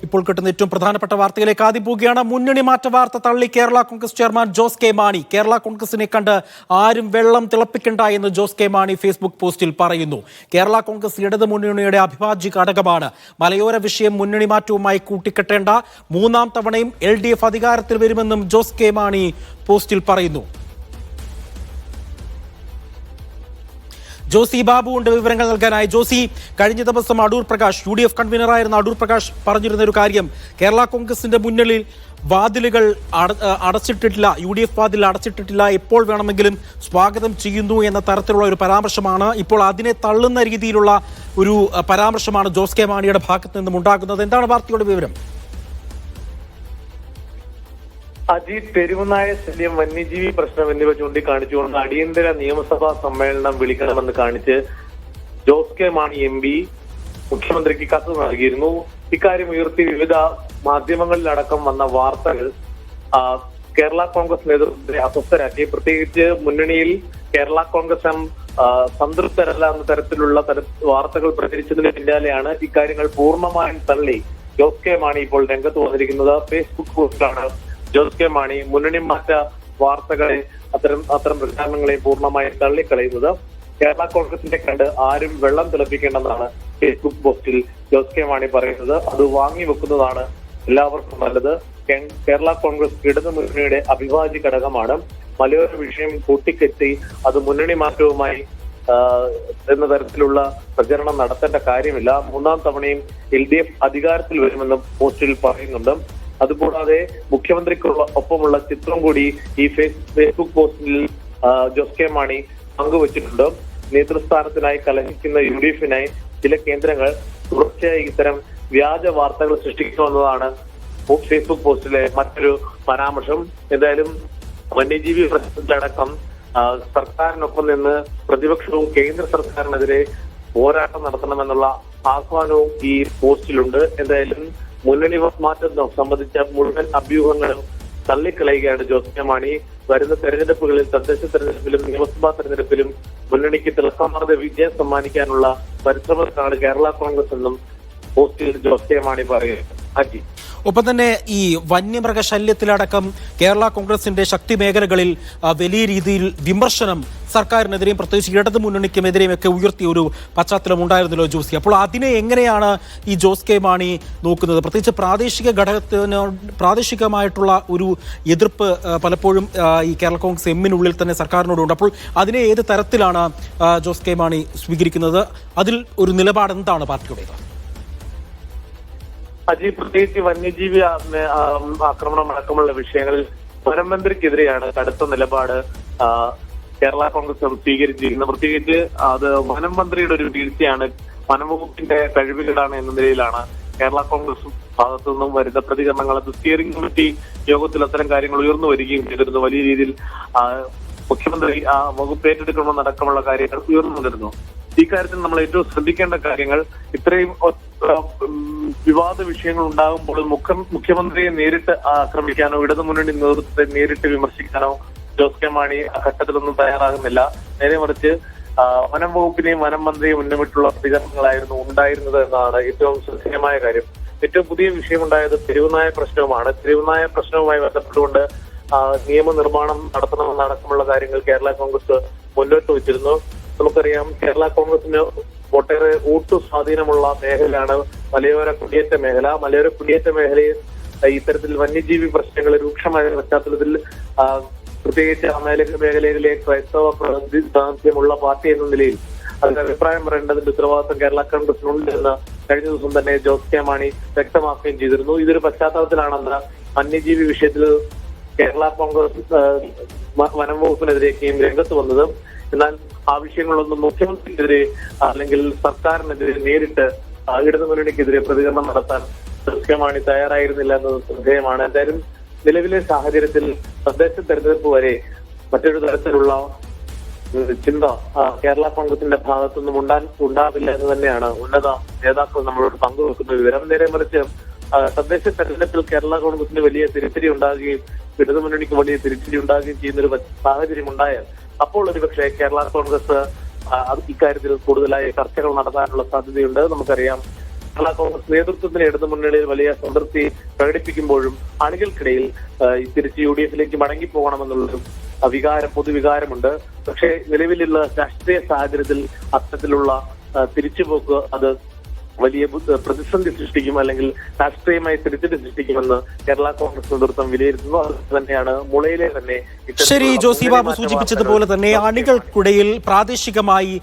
ഇപ്പോൾ കിട്ടുന്ന ഏറ്റവും പ്രധാനപ്പെട്ട വാർത്തയിലേക്ക് ആദ്യം പോവുകയാണ്. മുന്നണി മാറ്റ വാർത്ത തള്ളി കേരള കോൺഗ്രസ് ചെയർമാൻ ജോസ് കെ മാണി. കേരള കോൺഗ്രസിനെ കണ്ട് ആരും വെള്ളം തിളപ്പിക്കണ്ട എന്ന് ജോസ് കെ മാണി ഫേസ്ബുക്ക് പോസ്റ്റിൽ പറയുന്നു. കേരള കോൺഗ്രസ് ഇടതു മുന്നണിയുടെ അവിഭാജ്യ ഘടകമാണ്. മലയോര വിഷയം മുന്നണി മാറ്റവുമായി കൂട്ടിക്കെട്ടേണ്ട. മൂന്നാം തവണയും LDF അധികാരത്തിൽ വരുമെന്നും ജോസ് കെ മാണി പോസ്റ്റിൽ പറയുന്നു. ജോസി ബാബു ഉണ്ട് വിവരങ്ങൾ നൽകാനായി. ജോസി, കഴിഞ്ഞ ദിവസം അടൂർ പ്രകാശ്, UDF കൺവീനറായിരുന്ന അടൂർ പ്രകാശ് പറഞ്ഞിരുന്ന ഒരു കാര്യം, കേരള കോൺഗ്രസിന്റെ മുന്നിൽ വാതിലുകൾ അടച്ചിട്ടിട്ടില്ല, UDF വാതിൽ അടച്ചിട്ടിട്ടില്ല, എപ്പോൾ വേണമെങ്കിലും സ്വാഗതം ചെയ്യുന്നു എന്ന തരത്തിലുള്ള ഒരു പരാമർശമാണ്. ഇപ്പോൾ അതിനെ തള്ളുന്ന രീതിയിലുള്ള ഒരു പരാമർശമാണ് ജോസ് കെ മാണിയുടെ ഭാഗത്ത് നിന്നും ഉണ്ടാകുന്നത്. എന്താണ് വാർത്തയുടെ വിവരം? അജിത്, തെരുവുനായ ശല്യം, വന്യജീവി പ്രശ്നം എന്നിവ ചൂണ്ടിക്കാണിച്ചുകൊണ്ട് അടിയന്തര നിയമസഭാ സമ്മേളനം വിളിക്കണമെന്ന് കാണിച്ച് ജോസ് കെ മാണി MP മുഖ്യമന്ത്രിക്ക് കത്ത് നൽകിയിരുന്നു. ഇക്കാര്യം ഉയർത്തി വിവിധ മാധ്യമങ്ങളിലടക്കം വന്ന വാർത്തകൾ കേരള കോൺഗ്രസ് നേതൃത്വത്തെ അസ്വസ്ഥരാക്കി. പ്രത്യേകിച്ച് മുന്നണിയിൽ കേരള കോൺഗ്രസ് സംതൃപ്തരല്ല എന്ന തരത്തിലുള്ള വാർത്തകൾ പ്രചരിച്ചതിന് പിന്നാലെയാണ് ഇക്കാര്യങ്ങൾ പൂർണ്ണമായും തള്ളി ജോസ് കെ മാണി ഇപ്പോൾ രംഗത്ത് വന്നിരിക്കുന്നത്. ഫേസ്ബുക്ക് പോസ്റ്റിലാണ് ജോസ് കെ മാണി മുന്നണി മാറ്റ വാർത്തകളെ അത്തരം പ്രചാരണങ്ങളെ പൂർണ്ണമായും തള്ളിക്കളയുന്നത്. കേരള കോൺഗ്രസിന്റെ കണ്ട് ആരും വെള്ളം തിളപ്പിക്കേണ്ടെന്നാണ് ഫേസ്ബുക്ക് പോസ്റ്റിൽ ജോസ് കെ മാണി പറയുന്നത്. അത് വാങ്ങിവെക്കുന്നതാണ് എല്ലാവർക്കും നല്ലത്. കേരള കോൺഗ്രസ് ഇടതു മുന്നണിയുടെ അവിഭാജ്യ ഘടകമാണ്. മലയോര വിഷയം കൂട്ടിക്കെത്തി അത് മുന്നണി മാറ്റവുമായി എന്ന തരത്തിലുള്ള പ്രചരണം നടത്തേണ്ട കാര്യമില്ല. മൂന്നാം തവണയും LDF അധികാരത്തിൽ വരുമെന്നും പോസ്റ്റിൽ പറയുന്നുണ്ട്. അതുകൂടാതെ മുഖ്യമന്ത്രിക്കുള്ള ഒപ്പമുള്ള ചിത്രം കൂടി ഈ ഫേസ്ബുക്ക് പോസ്റ്റിൽ ജോസ് കെ മാണി പങ്കുവച്ചിട്ടുണ്ട്. നേതൃസ്ഥാനത്തിനായി കലഹിക്കുന്ന UDFനായി ചില കേന്ദ്രങ്ങൾ തുടർച്ചയായി ഇത്തരം വ്യാജ വാർത്തകൾ സൃഷ്ടിക്കുമെന്നതാണ് ഫേസ്ബുക്ക് പോസ്റ്റിലെ മറ്റൊരു പരാമർശം. എന്തായാലും വന്യജീവി പ്രശ്നത്തിലടക്കം സർക്കാരിനൊപ്പം നിന്ന് പ്രതിപക്ഷവും കേന്ദ്ര സർക്കാരിനെതിരെ പോരാട്ടം നടത്തണമെന്നുള്ള ആഹ്വാനവും ഈ പോസ്റ്റിലുണ്ട്. എന്തായാലും മുന്നണി മാറ്റം സംബന്ധിച്ച മുഴുവൻ അഭ്യൂഹങ്ങളും തള്ളിക്കളയുകയാണ് ജോസ് കെ മാണി. വരുന്ന തെരഞ്ഞെടുപ്പുകളിൽ, തദ്ദേശ തെരഞ്ഞെടുപ്പിലും നിയമസഭാ തെരഞ്ഞെടുപ്പിലും മുന്നണിക്ക് തിളക്കമാർന്ന വിജയം സമ്മാനിക്കാനുള്ള പരിശ്രമത്തിലാണ് കേരള കോൺഗ്രസ് എന്നും പോസ്റ്റിൽ ജോസ് കെ മാണി പറയുന്നു. ഒപ്പം തന്നെ ഈ വന്യമൃഗ ശല്യത്തിലടക്കം കേരള കോൺഗ്രസിന്റെ ശക്തി മേഖലകളിൽ വലിയ രീതിയിൽ വിമർശനം സർക്കാരിനെതിരെയും പ്രത്യേകിച്ച് ഇടതു മുന്നണിക്കുമെതിരെയും ഒക്കെ ഉയർത്തിയ ഒരു പശ്ചാത്തലം ഉണ്ടായിരുന്നല്ലോ ജോസി. അപ്പോൾ അതിനെ എങ്ങനെയാണ് ഈ ജോസ് കെ മാണി നോക്കുന്നത്? പ്രത്യേകിച്ച് പ്രാദേശികമായിട്ടുള്ള ഒരു എതിർപ്പ് പലപ്പോഴും ഈ കേരള കോൺഗ്രസ് എമ്മിനുള്ളിൽ തന്നെ സർക്കാരിനോടുണ്ട്. അപ്പോൾ അതിനെ ഏത് തരത്തിലാണ് ജോസ് കെ മാണി സ്വീകരിക്കുന്നത്? അതിൽ ഒരു നിലപാട് എന്താണ് പാർട്ടിയുടേത്? പ്രത്യേകിച്ച് വന്യജീവി ആക്രമണം അടക്കമുള്ള വിഷയങ്ങളിൽ വനം മന്ത്രിക്കെതിരെയാണ് കടുത്ത നിലപാട് കേരള കോൺഗ്രസ് സ്വീകരിച്ചിരിക്കുന്നത്. പ്രത്യേകിച്ച് അത് വനം മന്ത്രിയുടെ ഒരു വീഴ്ചയാണ്, വനംവകുപ്പിന്റെ കഴിവുകേടാണ് എന്ന നിലയിലാണ് കേരള കോൺഗ്രസ് ഭാഗത്തു നിന്നും വരുന്ന പ്രതികരണങ്ങൾ. സ്റ്റിയറിംഗ് കമ്മിറ്റി യോഗത്തിൽ അത്തരം കാര്യങ്ങൾ ഉയർന്നു വരികയും ചെയ്തിരുന്നു. വലിയ രീതിയിൽ മുഖ്യമന്ത്രി വകുപ്പ് ഏറ്റെടുക്കണമെന്നടക്കമുള്ള കാര്യങ്ങൾ ഉയർന്നു വന്നിരുന്നു. ഇക്കാര്യത്തിൽ നമ്മൾ ഏറ്റവും ശ്രദ്ധിക്കേണ്ട കാര്യങ്ങൾ, ഇത്രയും വിവാദ വിഷയങ്ങൾ ഉണ്ടാകുമ്പോൾ മുഖ്യമന്ത്രിയെ നേരിട്ട് ആക്രമിക്കാനോ ഇടതുമുന്നണി നേതൃത്വത്തെ നേരിട്ട് വിമർശിക്കാനോ ജോസ് കെ മാണി ആ ഘട്ടത്തിലൊന്നും തയ്യാറാകുന്നില്ല. നേരെ മറിച്ച് വനം വകുപ്പിനെയും വനം മന്ത്രിയെയും മുന്നമിട്ടുള്ള പ്രതികരണങ്ങളായിരുന്നു ഉണ്ടായിരുന്നത് എന്നതാണ് ഏറ്റവും ശ്രദ്ധേയമായ കാര്യം. ഏറ്റവും പുതിയ വിഷയമുണ്ടായത് തെരുവുനായ പ്രശ്നവുമാണ്. തെരുവുനായ പ്രശ്നവുമായി ബന്ധപ്പെട്ടുകൊണ്ട് നിയമനിർമ്മാണം നടത്തണമെന്നടക്കമുള്ള കാര്യങ്ങൾ കേരള കോൺഗ്രസ് മുന്നോട്ട് വെച്ചിരുന്നു. നമുക്കറിയാം, കേരള കോൺഗ്രസിന് ഒട്ടേറെ വോട്ട് സ്വാധീനമുള്ള മേഖലയാണ് മലയോര കുടിയേറ്റ മേഖല. മലയോര കുടിയേറ്റ മേഖലയിൽ ഇത്തരത്തിൽ വന്യജീവി പ്രശ്നങ്ങൾ രൂക്ഷമായ പശ്ചാത്തലത്തിൽ പ്രത്യേകിച്ച് ആ മേഖലയിലെ ക്രൈസ്തവ പ്രതിനിധിത്വമുള്ള പാർട്ടി എന്ന നിലയിൽ അതിന്റെ അഭിപ്രായം പറയേണ്ടതിന്റെ ഉത്തരവാദിത്വം കേരള കോൺഗ്രസിനുണ്ട് എന്ന് കഴിഞ്ഞ ദിവസം തന്നെ ജോസ് കെ മാണി വ്യക്തമാക്കുകയും ചെയ്തിരുന്നു. ഇതൊരു പശ്ചാത്തലത്തിലാണെന്ന് വന്യജീവി വിഷയത്തിൽ കേരള കോൺഗ്രസ് വനം വകുപ്പിനെതിരെയൊക്കെയും രംഗത്ത് വന്നത്. എന്നാൽ ആ വിഷയങ്ങളൊന്നും മുഖ്യമന്ത്രിക്കെതിരെ അല്ലെങ്കിൽ സർക്കാരിനെതിരെ നേരിട്ട് ഇടതു മുന്നണിക്കെതിരെ പ്രതികരണം നടത്താൻ ജോസ് കെ മാണി തയ്യാറായിരുന്നില്ല എന്നത് ശ്രദ്ധേയമാണ്. എന്തായാലും നിലവിലെ സാഹചര്യത്തിൽ തദ്ദേശ തെരഞ്ഞെടുപ്പ് വരെ മറ്റൊരു തരത്തിലുള്ള ചിന്ത കേരള കോൺഗ്രസിന്റെ ഭാഗത്തുനിന്നും ഉണ്ടാവില്ല എന്ന് തന്നെയാണ് ഉന്നത നേതാക്കൾ നമ്മളോട് പങ്കുവെക്കുന്ന വിവരം. നേരെ മറിച്ച് തദ്ദേശ തെരഞ്ഞെടുപ്പിൽ കേരള കോൺഗ്രസിന് വലിയ തിരിച്ചടി ഉണ്ടാകുകയും ഇടതുമുന്നണിക്ക് വലിയ തിരിച്ചടി ഉണ്ടാകുകയും ചെയ്യുന്ന ഒരു സാഹചര്യം ഉണ്ടായാൽ അപ്പോൾ ഒരുപക്ഷെ കേരള കോൺഗ്രസ് ഇക്കാര്യത്തിൽ കൂടുതലായി ചർച്ചകൾ നടത്താനുള്ള സാധ്യതയുണ്ട്. നമുക്കറിയാം, കേരള കോൺഗ്രസ് നേതൃത്വത്തിന് ഇടതു മുന്നണിയിൽ വലിയ സംതൃപ്തി പ്രകടിപ്പിക്കുമ്പോഴും അണികൾക്കിടയിൽ തിരിച്ച് UDF-ലേക്ക് മടങ്ങിപ്പോകണമെന്നുള്ളൊരു പൊതുവികാരമുണ്ട്. പക്ഷേ നിലവിലുള്ള രാഷ്ട്രീയ സാഹചര്യത്തിൽ അത്തരത്തിലുള്ള തിരിച്ചുപോക്ക് അത് വലിയ പ്രതിസന്ധി സൃഷ്ടിക്കും, അല്ലെങ്കിൽ രാഷ്ട്രീയമായി തിരിച്ചടി സൃഷ്ടിക്കുമെന്ന് കേരള കോൺഗ്രസ് നേതൃത്വം വിലയിരുത്തുന്നു. അത് തന്നെയാണ് മുളയിലെ തന്നെ. ശരി, ജോസി ബാബു സൂചിപ്പിച്ചതുപോലെ തന്നെ അണികൾക്കിടയിൽ പ്രാദേശികമായി